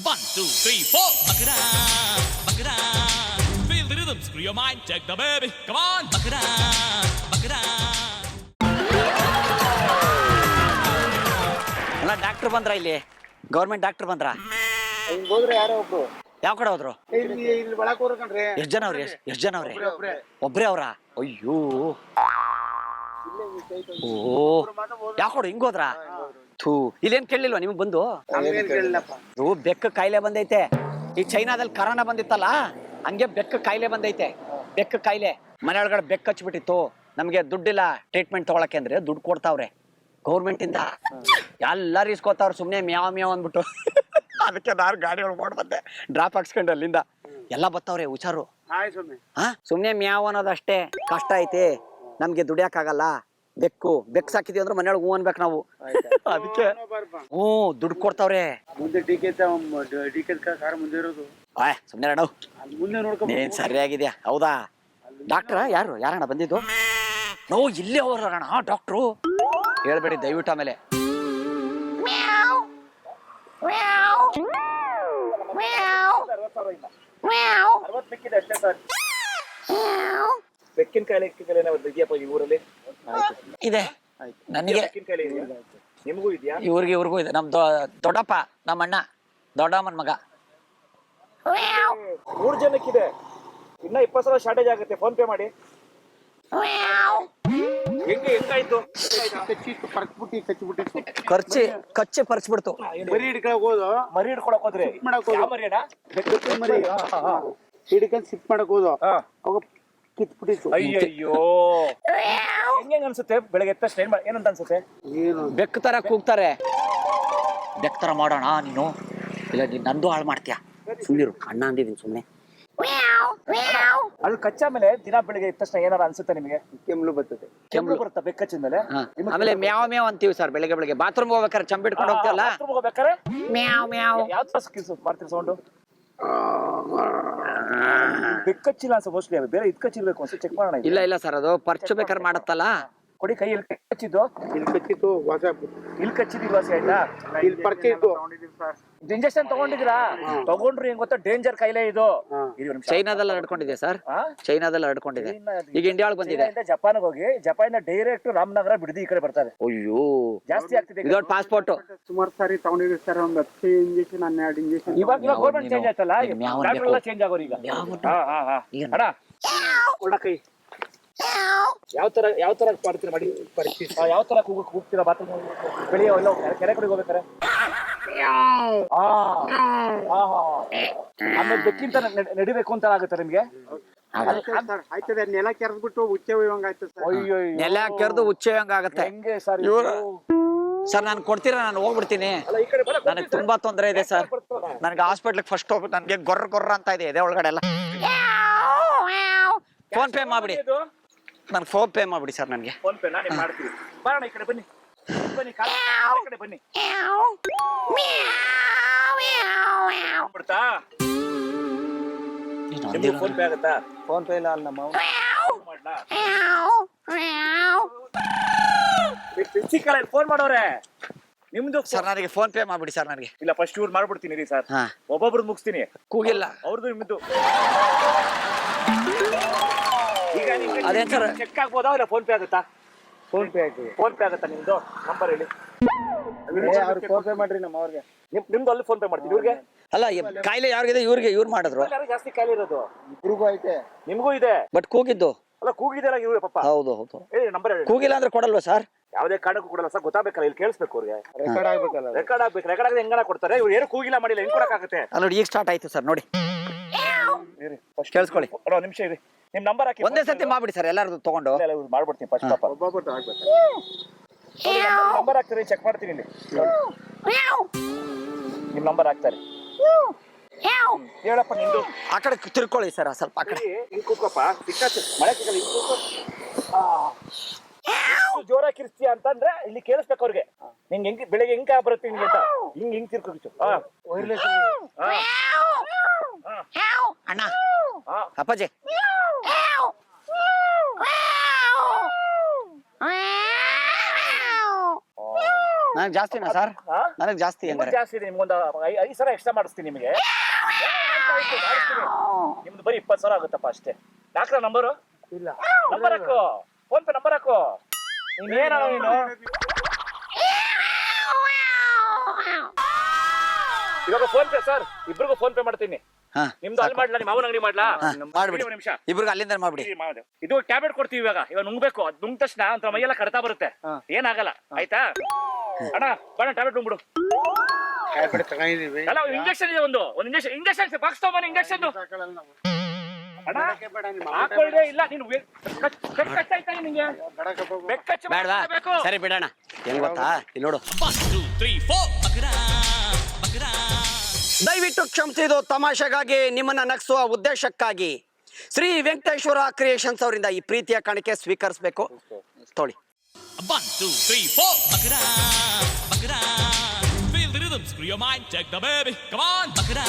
1, 2, 3, 4. Buck it up, buck it up. Feel the rhythm, screw your mind, check the baby. Come on, buck it up, buck it up. ಅಲ್ಲ doctor ಬಂದ್ರ ಇಲ್ಲಿ government doctor ಬಂದ್ರ ಹಿಂಗ್ ಹೋದ್ರೆ ಯಾರೋ ಒಬ್ರು ಯಾವ ಕಡೆ ಹೋದ್ರು ಇಲ್ಲಿ ಒಳಕ್ ಹೋಗ್ಕಣ್ರಿ. ಎಷ್ಟ್ ಜನ ಅವ್ರಿ ಎಷ್ಟ್ ಜನ ಅವ್ರಿ ಒಬ್ರೇ ಅವ್ರ ಅಯ್ಯೋ ಓ ಯಾವ ಕಡೆ ಹಿಂಗ್ ಹೋದ್ರ ಥೂ ಇಲ್ಲೇನ್ ಕೇಳಲಿಲ್ವಾ ನಿಮ್ಗೆ ಬಂದು ಇದು ಬೆಕ್ಕ ಕಾಯಿಲೆ ಬಂದೈತೆ ಈ ಚೈನಾದಲ್ಲಿ ಕರೋನಾ ಬಂದಿತ್ತಲ್ಲ ಹಂಗೆ ಬೆಕ್ಕ ಕಾಯಿಲೆ ಬಂದೈತೆ ಬೆಕ್ಕ ಕಾಯಿಲೆ ಮನೆ ಒಳಗಡೆ ಬೆಕ್ಕ ಹಚ್ಬಿಟ್ಟಿತ್ತು ನಮ್ಗೆ ದುಡ್ಡಿಲ್ಲ ಟ್ರೀಟ್ಮೆಂಟ್ ತಗೊಳಕ್ಕೆ ಅಂದ್ರೆ ದುಡ್ಡು ಕೊಡ್ತಾವ್ರೆ ಗೌರ್ಮೆಂಟ್ ಇಂದ ಎಲ್ಲಾರು ಇಸ್ಕೋತಾವ್ರ ಸುಮ್ನೆ ಮ್ಯಾವ್ ಮ್ಯಾವ್ ಅಂದ್ಬಿಟ್ಟು ಅದಕ್ಕೆ ನಾನು ಗಾಡಿ ಒಳಗೆ ಬಂದೆ ಡ್ರಾಪ್ ಹಾಕ್ಸ್ಕೊಂಡು ಅಲ್ಲಿಂದ ಎಲ್ಲ ಬತ್ತವ್ರೆ ಹುಷಾರು ಸುಮ್ನೆ ಮ್ಯಾವ್ ಅನ್ನೋದಷ್ಟೇ ಕಷ್ಟ ಐತಿ ನಮ್ಗೆ ದುಡಿಯಕ್ಕಾಗಲ್ಲ ಬೆಕ್ಕು ಸಾಕಿದೀವಿ ಅಂದ್ರೆ ಮನೆಯೊಳಗೆ ಹೂ ಅನ್ಬೇಕು ನಾವು ಅದಕ್ಕೆ ದುಡ್ಡು ಕೊಡ್ತಾವ್ರೆ ಮುಂದೆ ಕಾರ್ ಮುಂದೆ ಇರೋದು ಸುಮ್ನೆ ಅಣ್ಣ ಮುಂದೆ ನೋಡ್ಕೊಂಡು ಏನ್ ಸರಿಯಾಗಿದ್ಯಾ ಹೌದಾ ಡಾಕ್ಟ್ರ ಯಾರಣ್ಣ ಬಂದಿದ್ದು ನೋ ಇಲ್ಲೇ ಅವ್ರಣ್ಣ ಡಾಕ್ಟ್ರು ಹೇಳ್ಬೇಡಿ ದಯವಿಟ್ಟು ಆಮೇಲೆ ಬೆಕ್ಕಿನ ಕಾಯಿಲೆ ಇದೆಯಪ್ಪ ಈ ಊರಲ್ಲಿ ಇದೆ ನನಗೆ ನಿಮಗೂ ಇದೆಯಾ ಇವ್ರಿಗೂ ಇದೆ ನಮ್ ದೊಡ್ಡಪ್ಪ ನಮ್ಮ ಅಣ್ಣ ದೊಡ್ಡಮ್ಮನ ಮಗ 3 ಜನಕ್ಕಿದೆ ಇನ್ನ 20 ಸಾವಿರ ಶಾರ್ಟೇಜ್ ಆಗುತ್ತೆ ಫೋನ್ ಪೇ ಮಾಡಿ ಹೆಂಗಾಯ್ತು ಕಚ್ಚಿ ಪರ್ಚ್ಬಿಡ್ತು ಮರಿ ಹಿಡ್ಕೊಳಕ್ ಹೋದು ಮರಿ ಹಿಡ್ಕೊಳಕ್ ಹೋದ್ರೆ ಹಿಡ್ಕೊಂಡ್ ಸಿಪ್ ಮಾಡಕ್ ಹೋದು ಅವಾಗ ಕಿತ್ಬಿಟ್ಟಿತ್ತು ಅಯ್ಯಯ್ಯೋ ಹೆಂಗ ಅನ್ಸುತ್ತೆ ಬೆಳಗ್ಗೆ ಎತ್ತ ಸ್ಟೈಲ್ ಏನಂತ ಅನ್ಸುತ್ತೆ ಏನು ಬೆಕ್ಕ ತರ ಕೂಗ್ತಾರೆ ಬೆಕ್ಕ ತರ ಮಾಡೋಣ ನೀನು ಇಲ್ಲ ನೀನ್ ನಂದು ಹಾಳು ಮಾಡ್ತೀಯ ಸುಮ್ಮನಿರು ಅಣ್ಣ ಅಂದಿದ್ದೀನಿ ಸುಮ್ಮನೆ ಅದು ಕಚ್ಚಾ ಮೇಲೆ ದಿನ ಬೆಳಿಗ್ಗೆ ಎದ್ದ ತಕ್ಷಣ ಏನಾರ ಅನ್ಸುತ್ತೆ ನಿಮಗೆ ಕೆಮ್ಲು ಬರ್ತದೆ ಕೆಮ್ಮು ಬರುತ್ತಾ ಬೆಕ್ಕಚ್ಚಿದ ಮೇಲೆ ಆಮೇಲೆ ಮ್ಯಾವ್ ಮ್ಯಾವ್ ಅಂತೀವಿ ಸರ್ ಬೆಳಗ್ಗೆ ಬಾತ್ರೂಮ್ ಹೋಗ್ಬೇಕಾರೆ ಚಂಬಿಟ್ಕೊಂಡು ಹೋಗ್ತೀವಲ್ಲ ಹೋಗ್ಬೇಕಾರೆ ಮ್ಯಾವ್ ಮ್ಯಾವ್ ಯಾವ ತರ ಮಾಡ್ತೀರಿ ಸೌಂಡು ಬೆಕ್ಕಚ್ಚಿಲ್ಲ ಅನ್ಸ ಮೋಸ್ಟ್ಲಿ ಬೇರೆ ಇದ್ಕಚ್ಚಿರ್ಬೇಕು ಅನ್ಸುತ್ತೆ ಚೆಕ್ ಮಾಡೋಣ ಇಲ್ಲ ಸರ್ ಅದು ಪರ್ಚು ಬೇಕಾದ್ರೆ ಮಾಡತ್ತಲ್ಲ ಕೊಡಿ ಕೈ ಇಲ್ಲಿ ಕಚ್ಚಿದ್ದು ಇಲ್ಲಿ ಕಚ್ಚಿತ್ತು ವಾಸ ಇಲ್ಲಿ ಕಚ್ಚಿದ್ದು ವಾಸಿ ಆಯ್ತಾ ಇಲ್ಲಿ ಪರ್ಚೆ ಇತ್ತು ಇಂಜೆಕ್ಷನ್ ತಗೊಂಡಿದ್ರಾ ತಗೊಂಡ್ರು ಹೆಂಗ್ ಗೊತ್ತಾ ಡೇಂಜರ್ ಕಾಯಿಲೆ ಇದು ಚೈನಾದಲ್ಲಿ ಹರಡ್ಕೊಂಡಿದೆ ಸರ್ ಚೈನಾದಲ್ಲಿ ಹರಡ್ಕೊಂಡಿದೆ ಈಗ ಇಂಡಿಯಾ ಒಳಗೆ ಬಂದಿದೆ ಜಪಾನ್ಗೆ ಹೋಗಿ ಜಪಾನ್ ಡೈರೆಕ್ಟ್ ರಾಮನಗರ ಬಿಡದಿ ಈ ಕಡೆ ಬರ್ತಾರೆ ಅಯ್ಯೋ ಜಾಸ್ತಿ ಆಗ್ತಿದೆ ಇದೊಂದು ಪಾಸ್ಪೋರ್ಟ್ ಸುಮಾರು ಸಾರಿ ತಗೊಂಡಿದ್ದೀವಿ ಸರ್ ಒಂದು 10 ಇಂಜೆಕ್ಷನ್ 12 ಇಂಜೆಕ್ಷನ್ ಇವಾಗ ಗೌರ್ಮೆಂಟ್ ಚೇಂಜ್ ಆಯ್ತಲ್ಲ ಡಾಕ್ಟರ್ ಎಲ್ಲ ಚೇಂಜ್ ಆಗೋರು ಈಗ ಅಣ್ಣ ಕೊಡ ಕೈ ಯಾವ ತರ ಮಾಡ್ತೀರಾ ಮಾಡಿ ಯಾವ ತರ ಕೂಗ್ತೀರಾ ಬಾತ್ರೂಮ್ ಬೆಳಿಗ್ಗೆ ಎಲ್ಲ ಕೆರೆ ಕಡೆಗೆ ಹೋಗ್ಬೇಕಾರೆ ಆಮೇಲೆ ಬೆಕ್ಕಿಂತ ನಡಿಬೇಕು ಅಂತ ಆಗುತ್ತೆ ನಿಮ್ಗೆ ಆಯ್ತದೆ ನೆಲ ಕೆರೆದ್ಬಿಟ್ಟು ಉಚ್ಚೆ ಹೋಯ್ವಂಗ ಆಯ್ತು ಸರ್ ಅಯ್ಯೋ ನೆಲ ಕೆರೆದು ಉಚ್ಚೆಯಂಗ ಆಗತ್ತೆ ಹೆಂಗೆ ಸರ್ ಸರ್ ನಾನು ಕೊಡ್ತೀರಾ ನಾನು ಹೋಗ್ಬಿಡ್ತೀನಿ ನನಗೆ ತುಂಬಾ ತೊಂದರೆ ಇದೆ ಸರ್ ನನಗೆ ಹಾಸ್ಪಿಟ್ಲಿಗೆ ಫಸ್ಟ್ ಹೋಗ್ಬಿಟ್ಟು ನನಗೆ ಗೊರ್ರ ಅಂತ ಇದೆ ಎದೆ ಒಳಗಡೆ ಎಲ್ಲ ಫೋನ್ ಪೇ ಮಾಡ್ಬಿಡಿ ನನ್ಗೆ ಫೋನ್ ಪೇ ಮಾಡ್ಬಿಡಿ ಸರ್ ನನಗೆ ಫೋನ್ ಪೇ ನಾನೇ ಮಾಡ್ತೀವಿ ಬರೋಣ ಈ ಕಡೆ ಬನ್ನಿ ಬನ್ನಿ ಈ ಕಡೆ ಬನ್ನಿ ಬಿಡ್ತಾ ಫೋನ್ ಪೇ ಆಗುತ್ತಾ ಫೋನ್ ಪೇ ಇಲ್ಲ ಅಲ್ಲ ನಮ್ಮ ಮಾಡ್ಲಾ ಫೋನ್ ಮಾಡೋರೆ ನಿಮ್ದು ಸರ್ ನನಗೆ ಫೋನ್ ಪೇ ಮಾಡ್ಬಿಡಿ ಸರ್ ನನಗೆ ಇಲ್ಲ ಫಸ್ಟ್ ಇವ್ರು ಮಾಡ್ಬಿಡ್ತೀನಿ ರೀ ಸರ್ ಒಬ್ಬೊಬ್ರು ಮುಗಿಸ್ತೀನಿ ಕೂಗಿಲ್ಲ ಅವ್ರದ್ದು ನಿಮ್ದು ಈಗ ಅದೇನ್ ಸರ್ ಚೆಕ್ ಆಗ್ಬೋದಾ ಇಲ್ಲ ಫೋನ್ ಪೇ ಆಗುತ್ತಾ ಫೋನ್ ಪೇ ಆಗ್ತದೆ ಫೋನ್ ಪೇ ಆಗುತ್ತಾ ನಿಮ್ದು ನಂಬರ್ ಹೇಳಿ ಅವ್ರಿಗೆ ಫೋನ್ ಪೇ ಮಾಡ್ರಿ ನಮ್ಮ ಅವ್ರಿಗೆ ನಿಮ್ದು ಅಲ್ಲಿ ಫೋನ್ ಪೇ ಮಾಡ್ತೀನಿ ಇವ್ರಿಗೆ ಅಲ್ಲ ಕಾಯಿಲೆ ಯಾರಿಗಿದೆ ಇವ್ರು ಮಾಡಿದ್ರು ಯಾರು ಜಾಸ್ತಿ ಕಾಯಿಲೆ ಇರೋದು ಇಬ್ರಿಗೂ ಐತೆ ನಿಮ್ಗೂ ಇದೆ ಬಟ್ ಕೂಗಿದ್ದು ಅಲ್ಲ ಕೂಗಿದಾರ ಇವ್ರೆ ಪಾಪ ಹೌದು ಹೇಳಿ ನಂಬರ್ ಹೇಳಿ ಕೂಗಿಲ್ಲ ಅಂದ್ರೆ ಕೊಡಲ್ವಾ ಸರ್ ಯಾವುದೇ ಕಾರಣಕ್ಕೂ ಕೊಡಲ್ಲ ಸರ್ ಗೊತ್ತಾಗಬೇಕಲ್ಲ ಇಲ್ಲಿ ಕೇಳಿಸ್ಬೇಕು ಅವ್ರಿಗೆ ರೆಕಾರ್ಡ್ ಆಗ್ಬೇಕಲ್ಲ ರೆಕಾರ್ಡ್ ಆಗ್ಬೇಕು ರೆಕಾರ್ಡ್ ಆಗಿ ಹೆಂಗನ ಕೊಡ್ತಾರೆ ಇವ್ರು ಏನು ಕೂಗಿಲ್ಲ ಮಾಡಿಲ್ಲ ಹೆಂಗ್ ಕೊಡಕ್ಕಾಗತ್ತೆ ಅಲ್ಲ ನೋಡಿ ಈಗ ಸ್ಟಾರ್ಟ್ ಆಯ್ತು ಸರ್ ನೋಡಿ ಕೇಳಿಸ್ಕೊಳ್ಳಿ ಒಂದು ನಿಮಿಷ ಇರಿ ನಿಮ್ ನಂಬರ್ ಹಾಕಿ ಒಂದೇ ಸತಿ ಮಾಡ್ಬಿಡಿ ಸರ್ ಎಲ್ಲಾರು ತಗೊಂಡು ಮಾಡ್ಬಿಡ್ತೀನಿ ಫಸ್ಟ್ ಪಾಪ ಒಬ್ಬೊಬ್ಬರು ಆಗ್ಬೇಕು ನಂಬರ್ ಹಾಕ್ತೀರಿ ಚೆಕ್ ಮಾಡ್ತೀನಿ ಇಲ್ಲಿ ನಿಮ್ ನಂಬರ್ ಹಾಕ್ತಾರೆ ಹೇಳಪ್ಪ ನಿಂದು ಆ ಕಡೆ ತಿರ್ಕೊಳ್ಳಿ ಸರ್ ಸ್ವಲ್ಪ ಆ ಕಡೆ ಹಿಂಗ್ ಕೂತ್ಕೋಪ್ಪ ಮಳೆ ಸಿಗಲ್ಲ ಹಿಂಗ್ ಕೂತ್ಕೋ ಜೋರ ಕಿರ್ಸ್ತೀಯ ಅಂತಂದ್ರೆ ಇಲ್ಲಿ ಕೇಳಿಸ್ಬೇಕು ಅವ್ರಿಗೆ ನಿಂಗೆ ಹೆಂಗ್ ಬೆಳಿಗ್ಗೆ ಹೆಂಗ ಬರುತ್ತೆ ನಿಂಗೆ ಅಂತ ಹಿಂಗ್ ತಿರ್ಕೋಕಿತ್ತು ಅಣ್ಣ ಅಪ್ಪಾಜಿ ನನಗೆ ಜಾಸ್ತಿನಾ ಸರ್? ಹಾ? ನನಗೆ ಜಾಸ್ತಿ ನಿಮ್ಗೆ ಹೆಂಗಾರೆ? ಜಾಸ್ತಿ ಇದೆ, ನಿಮ್ಗೊಂದು 5,000 ಎಕ್ಸ್ಟ್ರಾ ಮಾಡಿಸ್ತೀನಿ ನಿಮಗೆ. ಮಾಡಿಸ್ತೀನಿ. ನಿಮ್ದು ಬರೀ 20,000 ಆಗುತ್ತಪ್ಪ ಅಷ್ಟೇ. ಹಾಕ್ರ ನಂಬರು? ಇಲ್ಲ. ನಂಬರ್ ಹಾಕು, ಫೋನ್ ಪೇ ನಂಬರ್ ಹಾಕು. ನೀನು ಇವಾಗ ಫೋನ್ ಪೇ ಸರ್, ಇಬ್ರಿಗೂ ಫೋನ್ ಪೇ ಮಾಡ್ತೀನಿ. ಹಾ ನಿಮ್ದು ಅಲ್ಲಿ ಮಾಡ್ಲಾ, ನಿಮ್ಮ ಅವನ ಅಂಗಡಿ ಮಾಡ್ಲಾ? ಮಾಡ್ಬಿಡಿ, ಒಂದು ನಿಮಿಷ. ಇಬ್ರಿಗೆ ಅಲ್ಲಿಂದ ಮಾಡ್ಬಿಡಿ. ಇದು ಟ್ಯಾಬ್ಲೆಟ್ ಕೊಡ್ತೀವಿ ಇವಾಗ ನುಂಗ್ಬೇಕು. ಅದು ನುಂಗ್ ತಕ್ಷಣ ಅಂತ ಮೈಯೆಲ್ಲ ಕಡ್ತಾ ಬರುತ್ತೆ, ಏನಾಗಲ್ಲ. ಆಯ್ತಾ ಅಣ್ಣ? ಬಣ್ಣ ಟ್ಯಾಬ್ಲೆಟ್ ನುಂಗ್ಬಿಡು. ತಗೊಂಡಿದೀವಿ. ಅಲ್ಲ ಇಂಜೆಕ್ಷನ್ ಇದೆ, ಒಂದು ಇಂಜೆಕ್ಷನ್ ಬಾಕ್ಸ್ ತಗೊಂಬ. ಇಂಜೆಕ್ಷನ್ ಅಣ್ಣ ಹಾಕೊಳ್ಳಿ. ಇಲ್ಲ ನೀನು ಬೆಕ್ಕಚ್ಚಾಯ್ತಾ ನಿಂಗೆ? ಬೇಡವಾ? ಸರಿ ಬಿಡೋಣ. ಹೆಂಗ್ ಗೊತ್ತಾ, ಇಲ್ಲಿ ನೋಡು. 1, 2, 3, 4 ಬಕರಾ ಬಕರಾ ದಯವಿಟ್ಟು ಕ್ಷಮಿಸಿ, ಇದು ತಮಾಷೆಗಾಗಿ, ನಿಮ್ಮನ್ನ ನಗಿಸುವ ಉದ್ದೇಶಕ್ಕಾಗಿ ಶ್ರೀ ವೆಂಕಟೇಶ್ವರ ಕ್ರಿಯೇಷನ್ಸ್ ಅವರಿಂದ ಈ ಪ್ರೀತಿಯ ಕಾಣಿಕೆ ಸ್ವೀಕರಿಸಬೇಕು. ತೊಳಿ. 1, 2, 3, 4 ಬಕರಾ ಬಕರಾ Feel the rhythm, screw your mind, check the baby, come on ಬಕರಾ